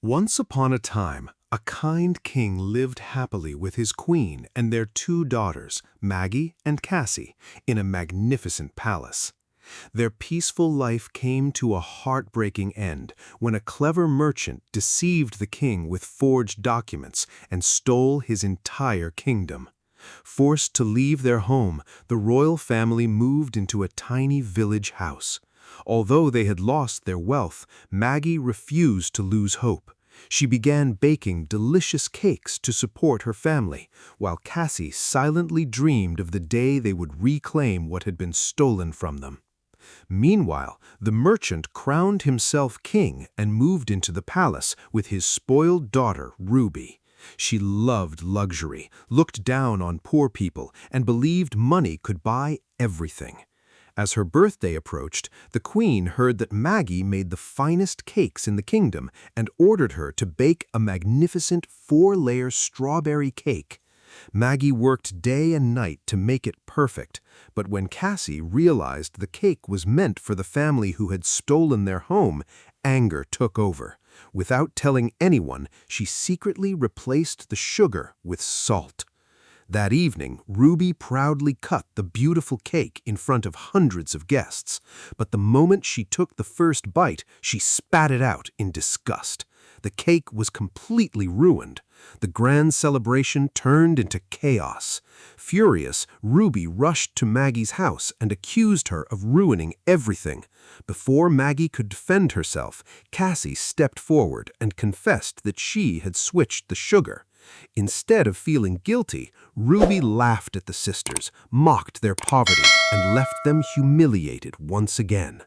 Once upon a time, a kind king lived happily with his queen and their two daughters, Maggie and Cassie, in a magnificent palace. Their peaceful life came to a heartbreaking end when a clever merchant deceived the king with forged documents and stole his entire kingdom. Forced to leave their home, the royal family moved into a tiny village house. Although they had lost their wealth, Maggie refused to lose hope. She began baking delicious cakes to support her family, while Cassie silently dreamed of the day they would reclaim what had been stolen from them. Meanwhile, the merchant crowned himself king and moved into the palace with his spoiled daughter, Ruby. She loved luxury, looked down on poor people, and believed money could buy everything. As her birthday approached, the queen heard that Maggie made the finest cakes in the kingdom and ordered her to bake a magnificent 4-layer strawberry cake. Maggie worked day and night to make it perfect, but when Cassie realized the cake was meant for the family who had stolen their home, anger took over. Without telling anyone, she secretly replaced the sugar with salt. That evening, Ruby proudly cut the beautiful cake in front of hundreds of guests, but the moment she took the first bite, she spat it out in disgust. The cake was completely ruined. The grand celebration turned into chaos. Furious, Ruby rushed to Maggie's house and accused her of ruining everything. Before Maggie could defend herself, Cassie stepped forward and confessed that she had switched the sugar. Instead of feeling guilty, Ruby laughed at the sisters, mocked their poverty, and left them humiliated once again.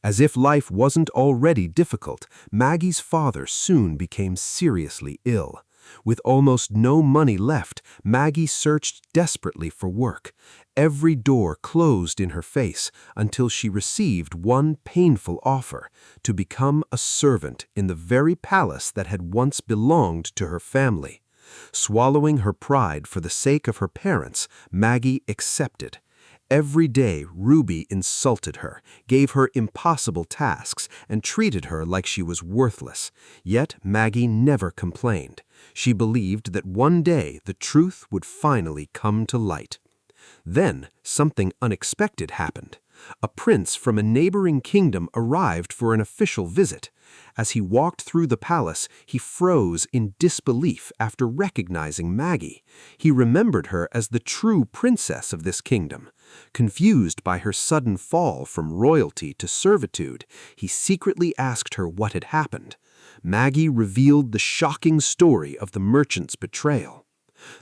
As if life wasn't already difficult, Maggie's father soon became seriously ill. With almost no money left, Maggie searched desperately for work. Every door closed in her face until she received one painful offer: to become a servant in the very palace that had once belonged to her family. Swallowing her pride for the sake of her parents, Maggie accepted. Every day, Ruby insulted her, gave her impossible tasks, and treated her like she was worthless. Yet Maggie never complained. She believed that one day the truth would finally come to light. Then something unexpected happened. A prince from a neighboring kingdom arrived for an official visit. As he walked through the palace, he froze in disbelief after recognizing Maggie. He remembered her as the true princess of this kingdom. Confused by her sudden fall from royalty to servitude, he secretly asked her what had happened. Maggie revealed the shocking story of the merchant's betrayal.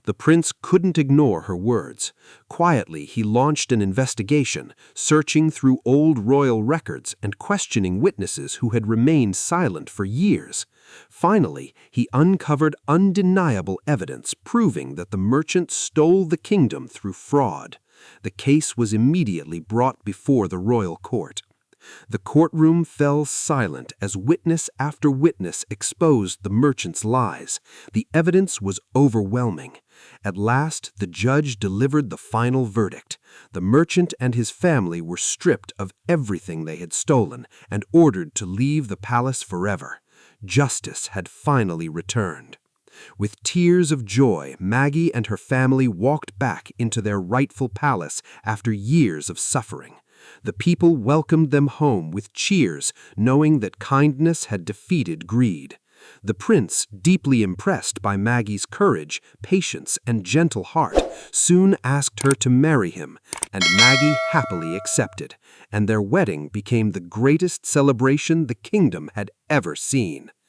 The prince couldn't ignore her words. Quietly, he launched an investigation, searching through old royal records and questioning witnesses who had remained silent for years. Finally, he uncovered undeniable evidence proving that the merchant stole the kingdom through fraud. The case was immediately brought before the royal court. The courtroom fell silent as witness after witness exposed the merchant's lies. The evidence was overwhelming. At last, the judge delivered the final verdict. The merchant and his family were stripped of everything they had stolen and ordered to leave the palace forever. Justice had finally returned. With tears of joy, Maggie and her family walked back into their rightful palace after years of suffering. The people welcomed them home with cheers, knowing that kindness had defeated greed. The prince, deeply impressed by Maggie's courage, patience, and gentle heart, soon asked her to marry him, and Maggie happily accepted, and their wedding became the greatest celebration the kingdom had ever seen.